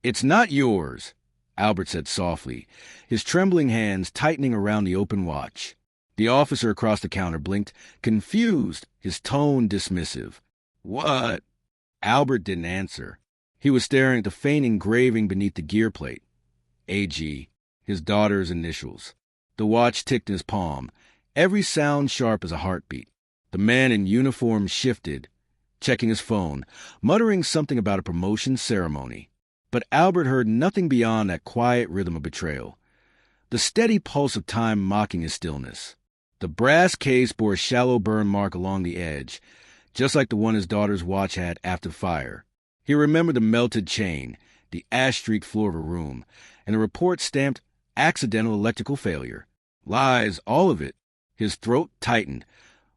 "It's not yours," Albert said softly, his trembling hands tightening around the open watch. The officer across the counter blinked, confused, his tone dismissive. "What?" Albert didn't answer. He was staring at the faint engraving beneath the gear plate. AG, his daughter's initials. The watch ticked in his palm, every sound sharp as a heartbeat. The man in uniform shifted, checking his phone, muttering something about a promotion ceremony. But Albert heard nothing beyond that quiet rhythm of betrayal, the steady pulse of time mocking his stillness. The brass case bore a shallow burn mark along the edge, just like the one his daughter's watch had after the fire. He remembered the melted chain, the ash-streaked floor of a room, and the report stamped accidental electrical failure. Lies, all of it. His throat tightened,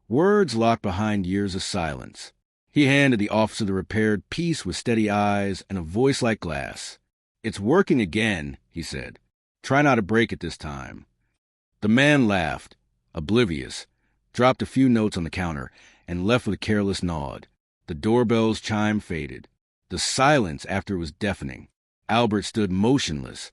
words locked behind years of silence. He handed the officer the repaired piece with steady eyes and a voice like glass. "It's working again," he said. "Try not to break it this time." The man laughed, oblivious, dropped a few notes on the counter, and left with a careless nod. The doorbell's chime faded. The silence after it was deafening. Albert stood motionless,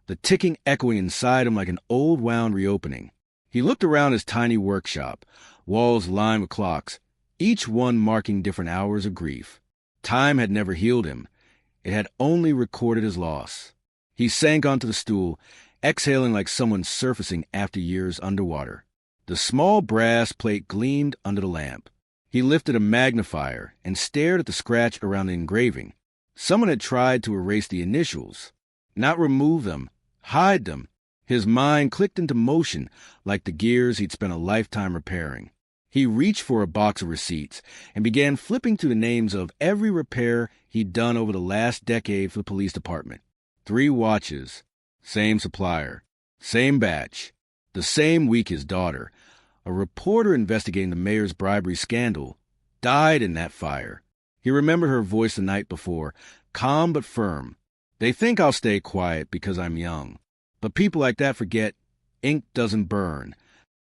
the ticking echoing inside him like an old wound reopening. He looked around his tiny workshop, walls lined with clocks, each one marking different hours of grief. Time had never healed him. It had only recorded his loss. He sank onto the stool, exhaling like someone surfacing after years underwater. The small brass plate gleamed under the lamp. He lifted a magnifier and stared at the scratch around the engraving. Someone had tried to erase the initials, not remove them, hide them. His mind clicked into motion like the gears he'd spent a lifetime repairing. He reached for a box of receipts and began flipping through the names of every repair he'd done over the last decade for the police department. 3 watches, same supplier, same batch, the same week his daughter, a reporter investigating the mayor's bribery scandal, died in that fire. He remembered her voice the night before, calm but firm. "They think I'll stay quiet because I'm young. But people like that forget ink doesn't burn."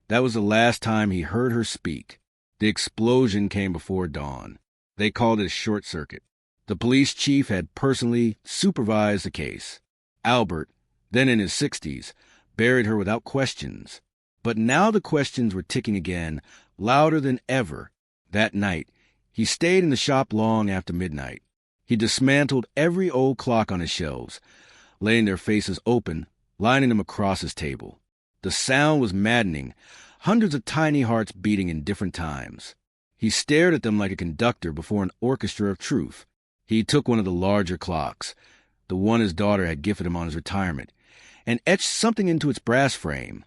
That was the last time he heard her speak. The explosion came before dawn. They called it a short circuit. The police chief had personally supervised the case. Albert, then in his 60s, buried her without questions. But now the questions were ticking again, louder than ever. That night, he stayed in the shop long after midnight. He dismantled every old clock on his shelves, laying their faces open, lining them across his table. The sound was maddening, hundreds of tiny hearts beating in different times. He stared at them like a conductor before an orchestra of truth. He took one of the larger clocks, the one his daughter had gifted him on his retirement, and etched something into its brass frame.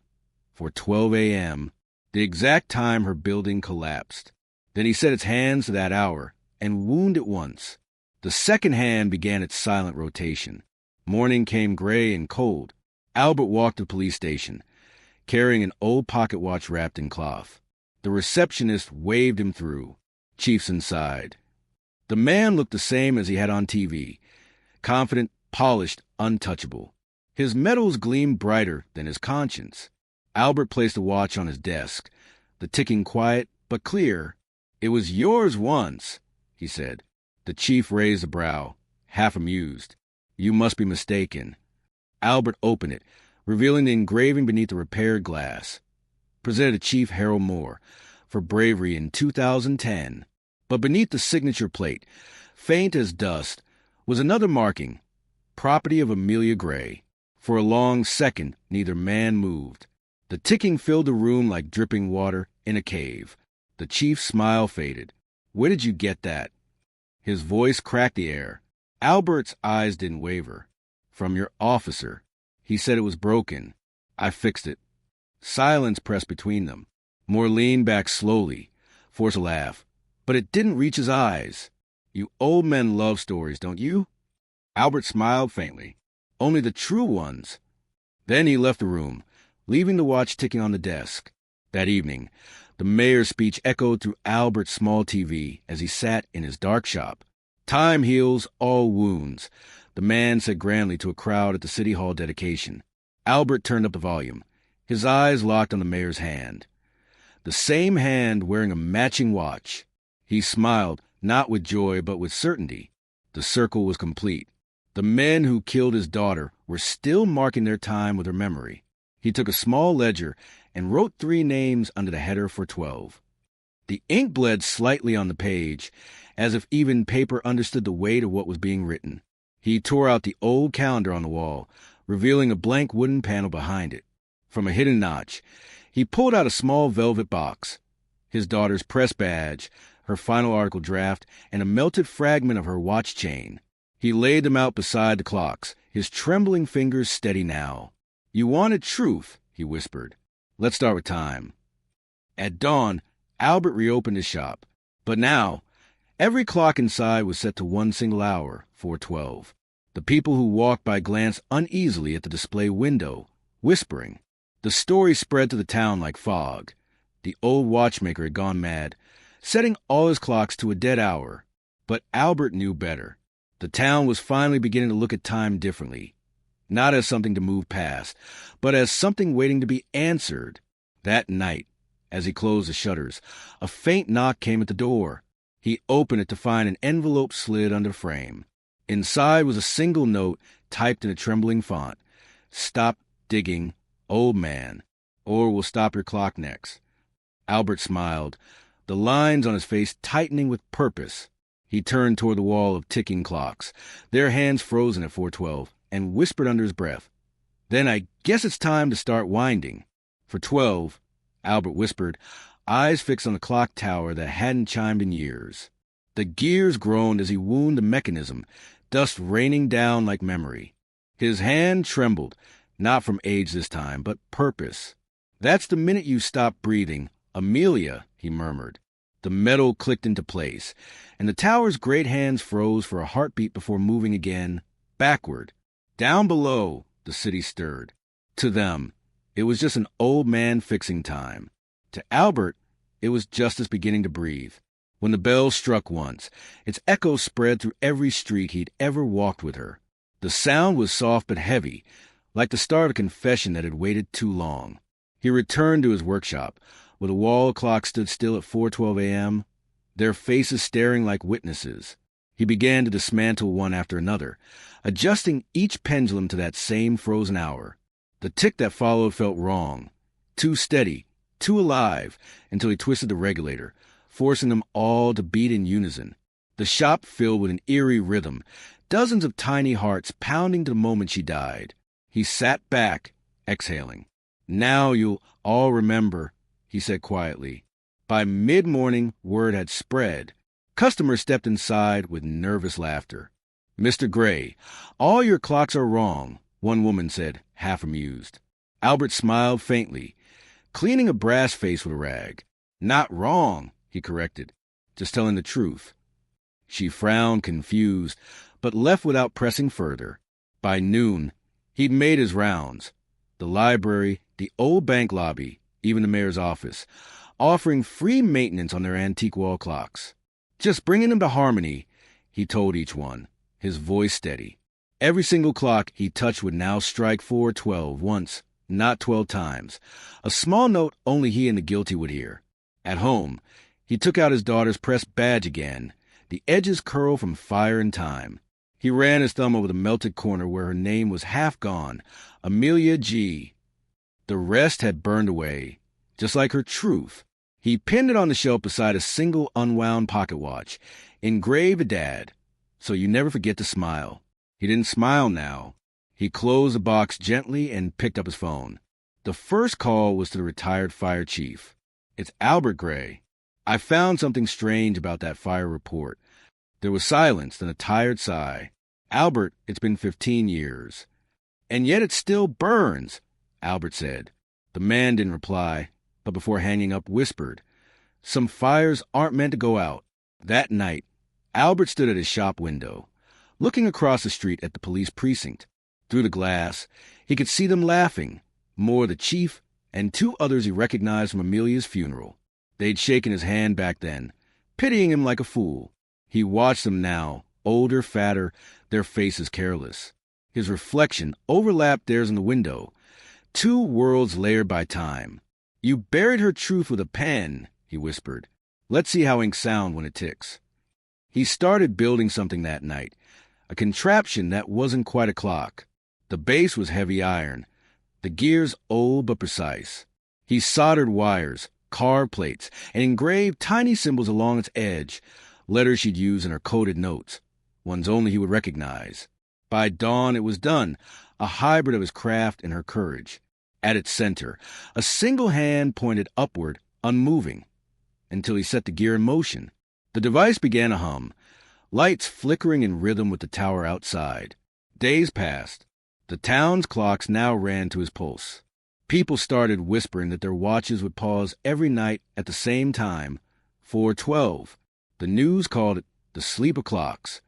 For 12 a.m., the exact time her building collapsed. Then he set its hands to that hour and wound it once. The second hand began its silent rotation. Morning came gray and cold. Albert walked to the police station, carrying an old pocket watch wrapped in cloth. The receptionist waved him through. Chiefson sighed. The man looked the same as he had on TV, confident, polished, untouchable. His metals gleamed brighter than his conscience. Albert placed the watch on his desk, the ticking quiet but clear. "It was yours once," he said. The chief raised a brow, half amused. "You must be mistaken." Albert opened it, revealing the engraving beneath the repaired glass. Presented to Chief Harold Moore for bravery in 2010. But beneath the signature plate, faint as dust, was another marking, property of Amelia Gray. For a long second, neither man moved. The ticking filled the room like dripping water in a cave. The chief's smile faded. "Where did you get that?" His voice cracked the air. Albert's eyes didn't waver. "From your officer. He said it was broken. I fixed it." Silence pressed between them. Moore leaned back slowly, forced a laugh. But it didn't reach his eyes. "You old men love stories, don't you?" Albert smiled faintly. "Only the true ones." Then he left the room, leaving the watch ticking on the desk. That evening, the mayor's speech echoed through Albert's small TV as he sat in his dark shop. "Time heals all wounds," the man said grandly to a crowd at the City Hall dedication. Albert turned up the volume, his eyes locked on the mayor's hand. The same hand wearing a matching watch. He smiled, not with joy but with certainty. The circle was complete. The men who killed his daughter were still marking their time with her memory. He took a small ledger and wrote 3 names under the header for 12. The ink bled slightly on the page, as if even paper understood the weight of what was being written. He tore out the old calendar on the wall, revealing a blank wooden panel behind it. From a hidden notch, he pulled out a small velvet box. His daughter's press badge, her final article draft, and a melted fragment of her watch chain. He laid them out beside the clocks, his trembling fingers steady now. "You wanted truth," he whispered. "Let's start with time." At dawn, Albert reopened his shop. But now, every clock inside was set to one single hour, 4:12. The people who walked by glanced uneasily at the display window, whispering. The story spread to the town like fog. The old watchmaker had gone mad, setting all his clocks to a dead hour. But Albert knew better. The town was finally beginning to look at time differently, not as something to move past, but as something waiting to be answered. That night, as he closed the shutters, a faint knock came at the door. He opened it to find an envelope slid under the frame. Inside was a single note typed in a trembling font. "Stop digging, old man, or we'll stop your clock next." Albert smiled, the lines on his face tightening with purpose. He turned toward the wall of ticking clocks, their hands frozen at 4:12, and whispered under his breath, "Then I guess it's time to start winding." For 12, Albert whispered, eyes fixed on the clock tower that hadn't chimed in years. The gears groaned as he wound the mechanism, dust raining down like memory. His hand trembled, not from age this time, but purpose. "That's the minute you stop breathing, Amelia," he murmured. The metal clicked into place, and the tower's great hands froze for a heartbeat before moving again, backward. Down below, the city stirred. To them, it was just an old man fixing time. To Albert, it was justice beginning to breathe. When the bell struck once, its echo spread through every street he'd ever walked with her. The sound was soft but heavy, like the start of a confession that had waited too long. He returned to his workshop, where the wall clock stood still at 4:12 a.m., their faces staring like witnesses. He began to dismantle one after another, adjusting each pendulum to that same frozen hour. The tick that followed felt wrong, too steady, too alive, until he twisted the regulator, forcing them all to beat in unison. The shop filled with an eerie rhythm, dozens of tiny hearts pounding to the moment she died. He sat back, exhaling. "Now you'll all remember," he said quietly. By mid-morning, word had spread. Customers stepped inside with nervous laughter. "Mr. Gray, all your clocks are wrong," one woman said, half amused. Albert smiled faintly, cleaning a brass face with a rag. "Not wrong," he corrected, "just telling the truth." She frowned, confused, but left without pressing further. By noon, he'd made his rounds. The library, the old bank lobby, even the mayor's office, offering free maintenance on their antique wall clocks. "Just bringing them to harmony," he told each one, his voice steady. Every single clock he touched would now strike 4:12 once, not 12 times, a small note only he and the guilty would hear. At home, he took out his daughter's press badge again, the edges curled from fire and time. He ran his thumb over the melted corner where her name was half gone, Amelia G. The rest had burned away, just like her truth. He pinned it on the shelf beside a single unwound pocket watch, engraved a dad, "So you never forget to smile." He didn't smile now. He closed the box gently and picked up his phone. The first call was to the retired fire chief. "It's Albert Gray. I found something strange about that fire report." There was silence, then a tired sigh. "Albert, it's been 15 years. And yet it still burns," Albert said. The man didn't reply, but before hanging up whispered, "Some fires aren't meant to go out." That night, Albert stood at his shop window, looking across the street at the police precinct. Through the glass, he could see them laughing, more the chief and 2 others he recognized from Amelia's funeral. They'd shaken his hand back then, pitying him like a fool. He watched them now, older, fatter, their faces careless. His reflection overlapped theirs in the window, 2 worlds layered by time. "You buried her truth with a pen," he whispered. "Let's see how ink sound when it ticks." He started building something that night, a contraption that wasn't quite a clock. The base was heavy iron, the gears old but precise. He soldered wires, carved plates, and engraved tiny symbols along its edge, letters she'd use in her coded notes, ones only he would recognize. By dawn it was done, a hybrid of his craft and her courage. At its center, a single hand pointed upward, unmoving, until he set the gear in motion. The device began to hum, lights flickering in rhythm with the tower outside. Days passed. The town's clocks now ran to his pulse. People started whispering that their watches would pause every night at the same time, 4:12. The news called it the sleep of clocks.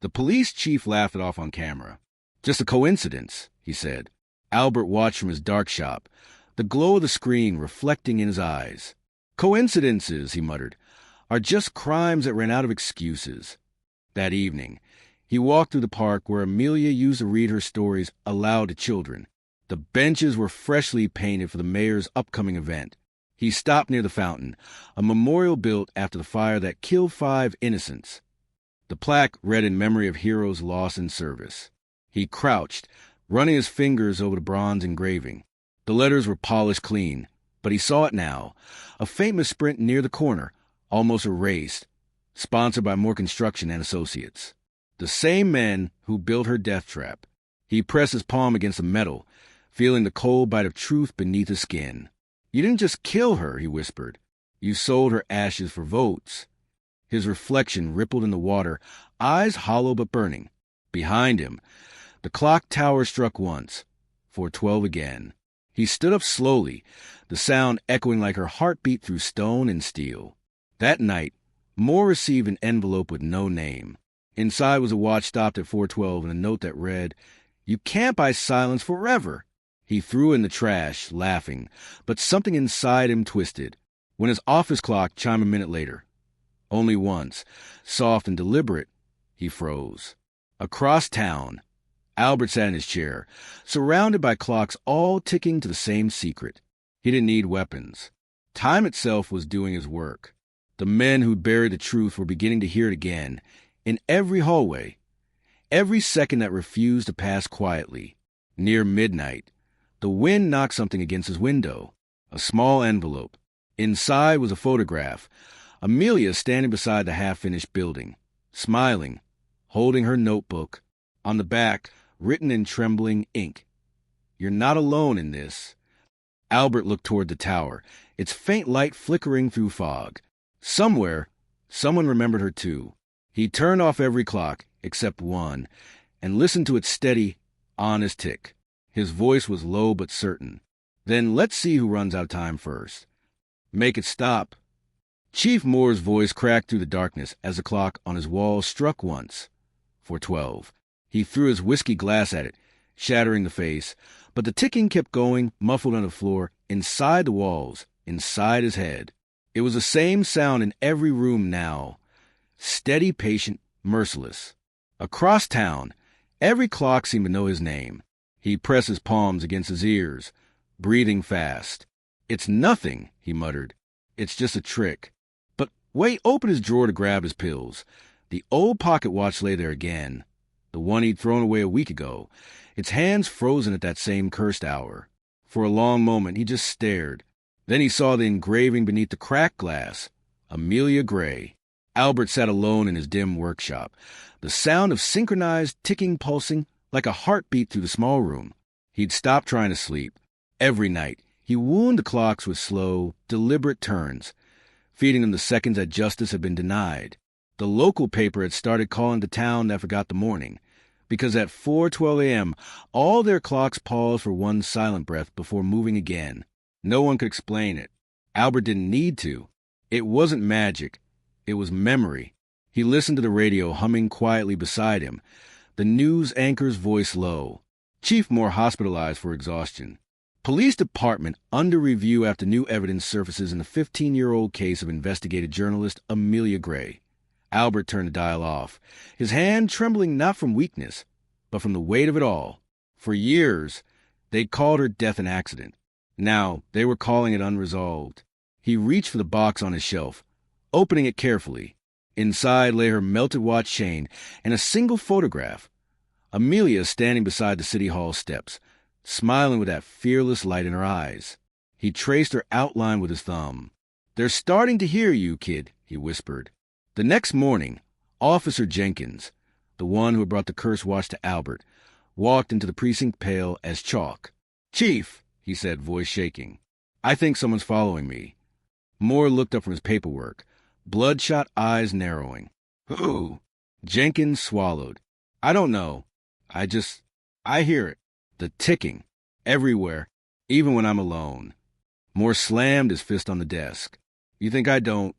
The police chief laughed it off on camera. Just a coincidence, he said. Albert watched from his dark shop, the glow of the screen reflecting in his eyes. Coincidences, he muttered, are just crimes that ran out of excuses. That evening, he walked through the park where Amelia used to read her stories aloud to children. The benches were freshly painted for the mayor's upcoming event. He stopped near the fountain, a memorial built after the fire that killed 5 innocents. The plaque read in memory of heroes lost in service. He crouched, running his fingers over the bronze engraving. The letters were polished clean, but he saw it now, a faint misprint near the corner, almost erased, sponsored by Moore Construction and Associates. The same men who built her death trap. He pressed his palm against the metal, feeling the cold bite of truth beneath his skin. You didn't just kill her, he whispered. You sold her ashes for votes. His reflection rippled in the water, eyes hollow but burning. Behind him, the clock tower struck once, 4:12 again. He stood up slowly, the sound echoing like her heartbeat through stone and steel. That night, Moore received an envelope with no name. Inside was a watch stopped at 4:12 and a note that read, "You can't buy silence forever." He threw it in the trash, laughing, but something inside him twisted. When his office clock chimed a minute later, only once, soft and deliberate, he froze. Across town, Albert sat in his chair, surrounded by clocks all ticking to the same secret. He didn't need weapons. Time itself was doing his work. The men who'd buried the truth were beginning to hear it again, in every hallway, every second that refused to pass quietly. Near midnight, the wind knocked something against his window, a small envelope. Inside was a photograph, Amelia standing beside the half-finished building, smiling, holding her notebook. On the back, written in trembling ink, "You're not alone in this." Albert looked toward the tower, its faint light flickering through fog. Somewhere, someone remembered her too. He turned off every clock, except one, and listened to its steady, honest tick. His voice was low but certain. "Then let's see who runs out of time first. Make it stop." Chief Moore's voice cracked through the darkness as the clock on his wall struck once, 4:12. He threw his whiskey glass at it, shattering the face, but the ticking kept going, muffled on the floor, inside the walls, inside his head. It was the same sound in every room now, steady, patient, merciless. Across town, every clock seemed to know his name. He pressed his palms against his ears, breathing fast. "It's nothing," he muttered. "It's just a trick." But Way opened his drawer to grab his pills. The old pocket watch lay there again, the one he'd thrown away a week ago, its hands frozen at that same cursed hour. For a long moment he just stared. Then he saw the engraving beneath the cracked glass, Amelia Gray. Albert sat alone in his dim workshop, the sound of synchronized ticking pulsing like a heartbeat through the small room. He'd stopped trying to sleep. Every night, he wound the clocks with slow, deliberate turns, feeding them the seconds that justice had been denied. The local paper had started calling the town that forgot the morning, because at 4:12 a.m., all their clocks paused for one silent breath before moving again. No one could explain it. Albert didn't need to. It wasn't magic. It was memory. He listened to the radio humming quietly beside him, the news anchor's voice low. Chief Moore hospitalized for exhaustion. Police department under review after new evidence surfaces in the 15-year-old case of investigative journalist Amelia Gray. Albert turned the dial off, his hand trembling not from weakness, but from the weight of it all. For years, they'd called her death an accident. Now, they were calling it unresolved. He reached for the box on his shelf, opening it carefully. Inside lay her melted watch chain and a single photograph. Amelia standing beside the city hall steps, smiling with that fearless light in her eyes. He traced her outline with his thumb. "They're starting to hear you, kid," he whispered. The next morning, Officer Jenkins, the one who had brought the cursed watch to Albert, walked into the precinct pale as chalk. "Chief," he said, voice shaking, "I think someone's following me." Moore looked up from his paperwork, bloodshot eyes narrowing. "Who?" Jenkins swallowed. "I don't know. I hear it. The ticking. Everywhere. Even when I'm alone." Moore slammed his fist on the desk. "You think I don't?"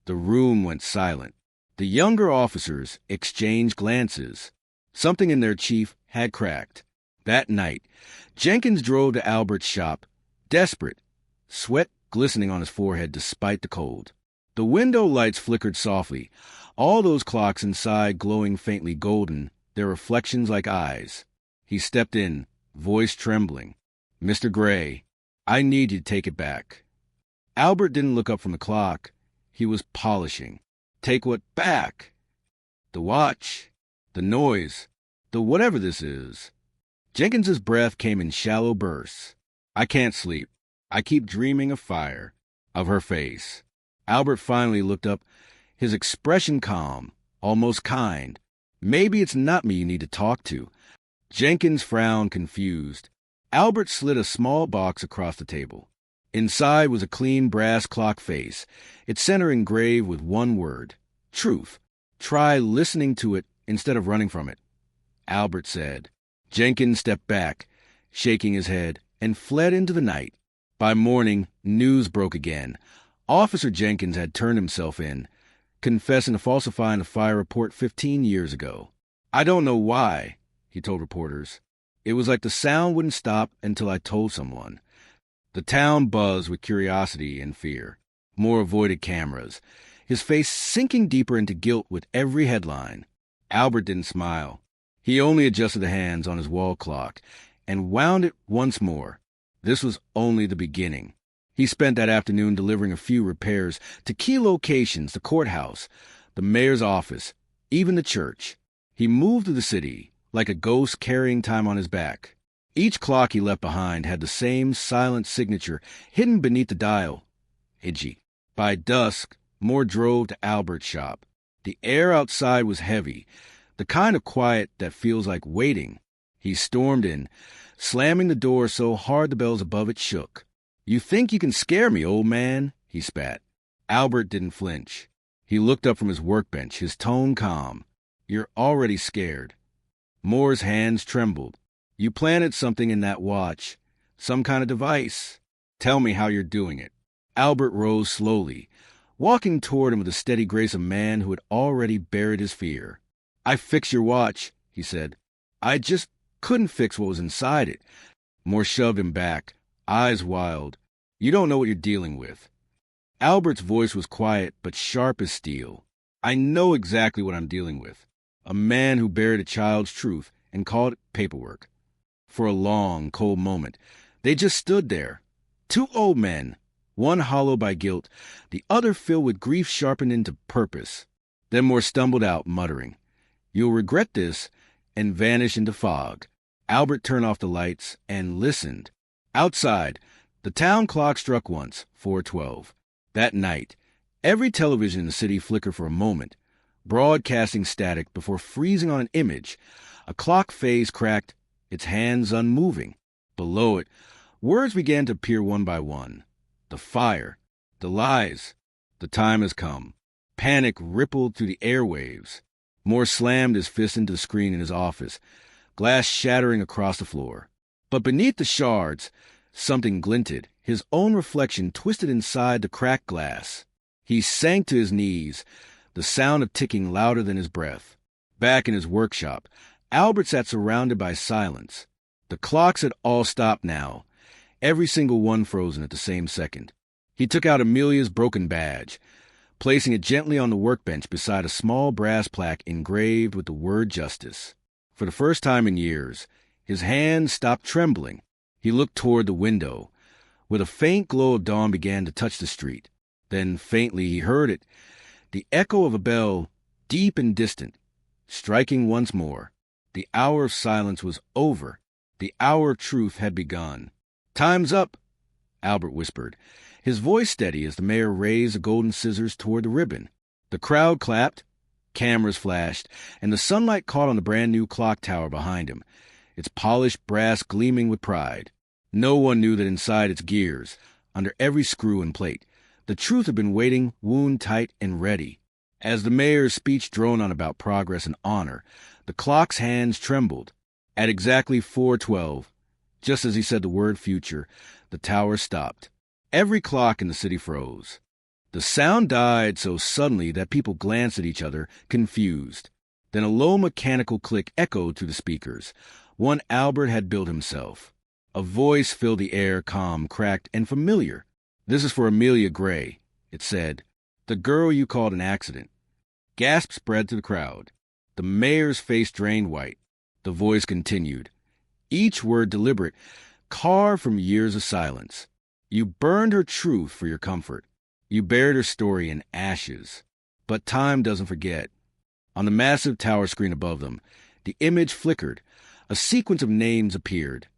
The room went silent. The younger officers exchanged glances. Something in their chief had cracked. That night, Jenkins drove to Albert's shop, desperate, sweat glistening on his forehead despite the cold. The window lights flickered softly, all those clocks inside glowing faintly golden, their reflections like eyes. He stepped in, voice trembling. "Mr. Gray, I need you to take it back." Albert didn't look up from the clock. He was polishing. "Take what back?" "The watch, the noise, the whatever this is." Jenkins's breath came in shallow bursts. "I can't sleep. I keep dreaming of fire, of her face." Albert finally looked up, his expression calm, almost kind. "Maybe it's not me you need to talk to." Jenkins frowned, confused. Albert slid a small box across the table. Inside was a clean brass clock face, its center engraved with one word: truth. "Try listening to it instead of running from it," Albert said. Jenkins stepped back, shaking his head, and fled into the night. By morning, news broke again. Officer Jenkins had turned himself in, confessing to falsifying a fire report 15 years ago. "I don't know why," he told reporters. "It was like the sound wouldn't stop until I told someone." The town buzzed with curiosity and fear. Moore avoided cameras, his face sinking deeper into guilt with every headline. Albert didn't smile. He only adjusted the hands on his wall clock and wound it once more. This was only the beginning. He spent that afternoon delivering a few repairs to key locations: the courthouse, the mayor's office, even the church. He moved through the city like a ghost carrying time on his back. Each clock he left behind had the same silent signature hidden beneath the dial: Hidji. By dusk, Moore drove to Albert's shop. The air outside was heavy, the kind of quiet that feels like waiting. He stormed in, slamming the door so hard the bells above it shook. "You think you can scare me, old man?" he spat. Albert didn't flinch. He looked up from his workbench, his tone calm. "You're already scared." Moore's hands trembled. "You planted something in that watch, some kind of device. Tell me how you're doing it." Albert rose slowly, walking toward him with the steady grace of a man who had already buried his fear. "I fixed your watch," he said. "I just couldn't fix what was inside it." Moore shoved him back, eyes wild. "You don't know what you're dealing with." Albert's voice was quiet but sharp as steel. "I know exactly what I'm dealing with. A man who buried a child's truth and called it paperwork." For a long, cold moment, they just stood there. Two old men, one hollow by guilt, the other filled with grief sharpened into purpose. Then Moore stumbled out, muttering, "You'll regret this," and vanished into fog. Albert turned off the lights and listened. Outside, the town clock struck once, 4:12. That night, every television in the city flickered for a moment, broadcasting static before freezing on an image. A clock face cracked, its hands unmoving. Below it, words began to appear one by one. The fire, the lies, the time has come. Panic rippled through the airwaves. Moore slammed his fist into the screen in his office, glass shattering across the floor. But beneath the shards, something glinted, his own reflection twisted inside the cracked glass. He sank to his knees, the sound of ticking louder than his breath. Back in his workshop, Albert sat surrounded by silence. The clocks had all stopped now, every single one frozen at the same second. He took out Amelia's broken badge, placing it gently on the workbench beside a small brass plaque engraved with the word justice. For the first time in years, his hands stopped trembling. He looked toward the window, where the faint glow of dawn began to touch the street. Then, faintly, he heard it, The echo of a bell, deep and distant, striking once more. The hour of silence was over. The hour of truth had begun. "Time's up," Albert whispered, his voice steady as the mayor raised the golden scissors toward the ribbon. The crowd clapped, cameras flashed, and the sunlight caught on the brand-new clock tower behind him, its polished brass gleaming with pride. No one knew that inside its gears, under every screw and plate, the truth had been waiting, wound-tight and ready. As the mayor's speech droned on about progress and honor, the clock's hands trembled. At exactly 4:12, just as he said the word future, the tower stopped. Every clock in the city froze. The sound died so suddenly that people glanced at each other, confused. Then a low mechanical click echoed through the speakers, one Albert had built himself. A voice filled the air, calm, cracked, and familiar. "This is for Amelia Gray," it said. "The girl you called an accident." Gasps spread to the crowd. The mayor's face drained white. The voice continued, each word deliberate, carved from years of silence. "You burned her truth for your comfort. You buried her story in ashes. But time doesn't forget." On the massive tower screen above them, the image flickered. A sequence of names appeared.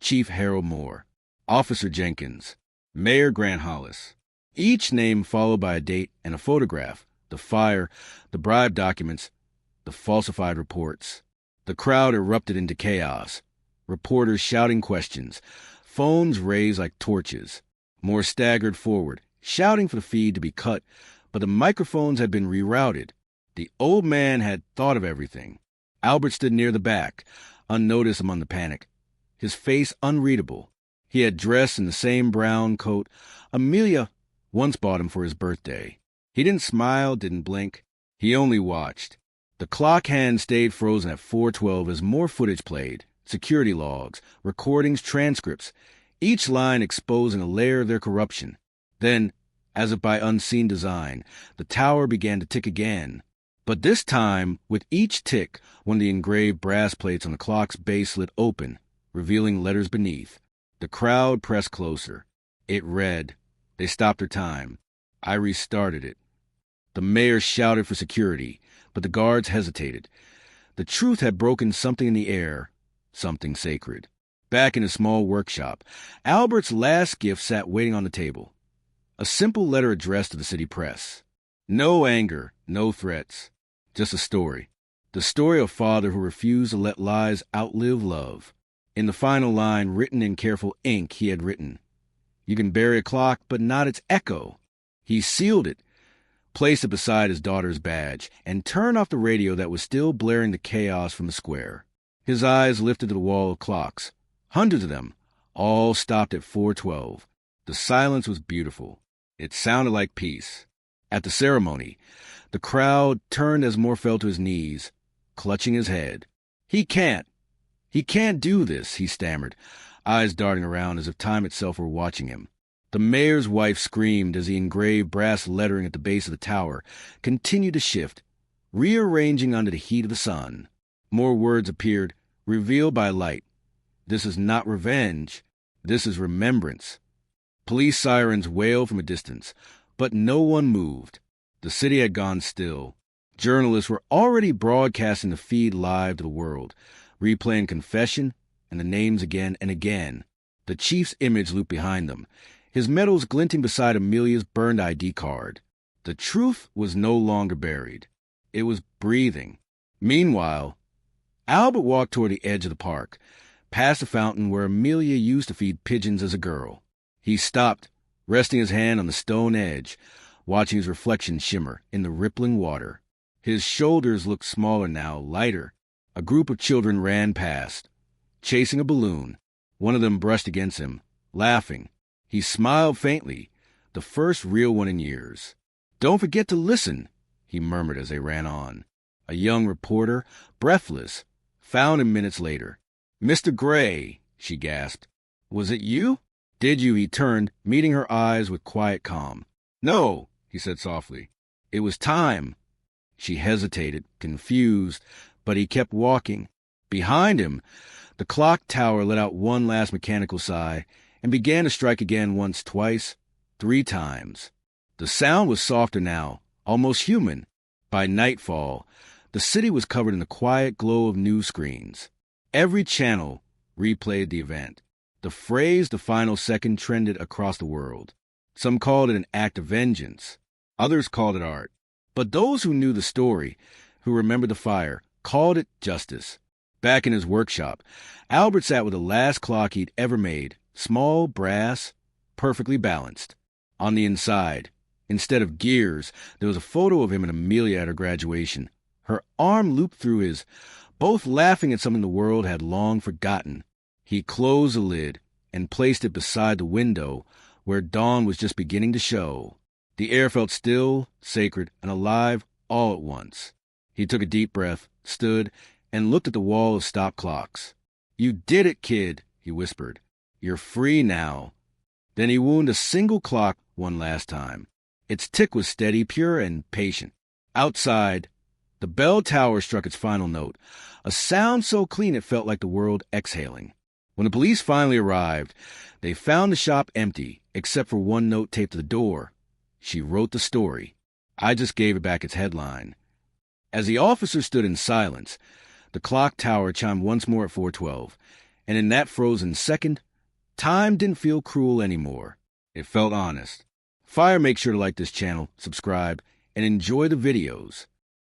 Chief Harold Moore, Officer Jenkins, Mayor Grant Hollis. Each name followed by a date and a photograph, the fire, the bribe documents, the falsified reports. The crowd erupted into chaos. Reporters shouting questions, phones raised like torches. Moore staggered forward, shouting for the feed to be cut, but the microphones had been rerouted. The old man had thought of everything. Albert stood near the back, unnoticed among the panic, his face unreadable. He had dressed in the same brown coat Amelia once bought him for his birthday. He didn't smile, didn't blink. He only watched. The clock hand stayed frozen at 4:12 as more footage played, security logs, recordings, transcripts, each line exposing a layer of their corruption. Then, as if by unseen design, the tower began to tick again. But this time, with each tick, one of the engraved brass plates on the clock's base slid open, revealing letters beneath. The crowd pressed closer. It read, "They stopped their time. I restarted it." The mayor shouted for security, but the guards hesitated. The truth had broken something in the air, something sacred. Back in his small workshop, Albert's last gift sat waiting on the table. A simple letter addressed to the city press. No anger, no threats, just a story. The story of a father who refused to let lies outlive love. In the final line, written in careful ink, he had written, "You can bury a clock, but not its echo." He sealed it, placed it beside his daughter's badge, and turned off the radio that was still blaring the chaos from the square. His eyes lifted to the wall of clocks. Hundreds of them, all stopped at 4:12. The silence was beautiful. It sounded like peace. At the ceremony, the crowd turned as Moore fell to his knees, clutching his head. He can't do this," he stammered, eyes darting around as if time itself were watching him. The mayor's wife screamed as the engraved brass lettering at the base of the tower continued to shift, rearranging under the heat of the sun. More words appeared, revealed by light. "This is not revenge. This is remembrance." Police sirens wailed from a distance, but no one moved. The city had gone still. Journalists were already broadcasting the feed live to the world, replaying confession and the names again and again. The chief's image looped behind them, his medals glinting beside Amelia's burned ID card. The truth was no longer buried. It was breathing. Meanwhile, Albert walked toward the edge of the park, past the fountain where Amelia used to feed pigeons as a girl. He stopped, resting his hand on the stone edge, watching his reflection shimmer in the rippling water. His shoulders looked smaller now, lighter. A group of children ran past, chasing a balloon. One of them brushed against him, laughing. He smiled faintly, the first real one in years. "Don't forget to listen," he murmured as they ran on. A young reporter, breathless, found him minutes later. "Mr. Gray," she gasped. "Was it you?" "Did you?" He turned, meeting her eyes with quiet calm. "No," he said softly. "It was time." She hesitated, confused, but he kept walking. Behind him, the clock tower let out one last mechanical sigh and began to strike again once, twice, 3 times. The sound was softer now, almost human. By nightfall, the city was covered in the quiet glow of news screens. Every channel replayed the event. The phrase "the final second" trended across the world. Some called it an act of vengeance. Others called it art. But those who knew the story, who remembered the fire, called it justice. Back in his workshop, Albert sat with the last clock he'd ever made, small, brass, perfectly balanced. On the inside, instead of gears, there was a photo of him and Amelia at her graduation, her arm looped through his, both laughing at something the world had long forgotten. He closed the lid and placed it beside the window where dawn was just beginning to show. The air felt still, sacred, and alive all at once. He took a deep breath, stood, and looked at the wall of stop clocks. "You did it, kid," he whispered. "You're free now." Then he wound a single clock one last time. Its tick was steady, pure, and patient. Outside, the bell tower struck its final note, a sound so clean it felt like the world exhaling. When the police finally arrived, they found the shop empty, except for one note taped to the door. She wrote the story. I just gave it back its headline. As the officer stood in silence, the clock tower chimed once more at 4:12, and in that frozen second, time didn't feel cruel anymore. It felt honest. Fire, make sure to like this channel, subscribe, and enjoy the videos.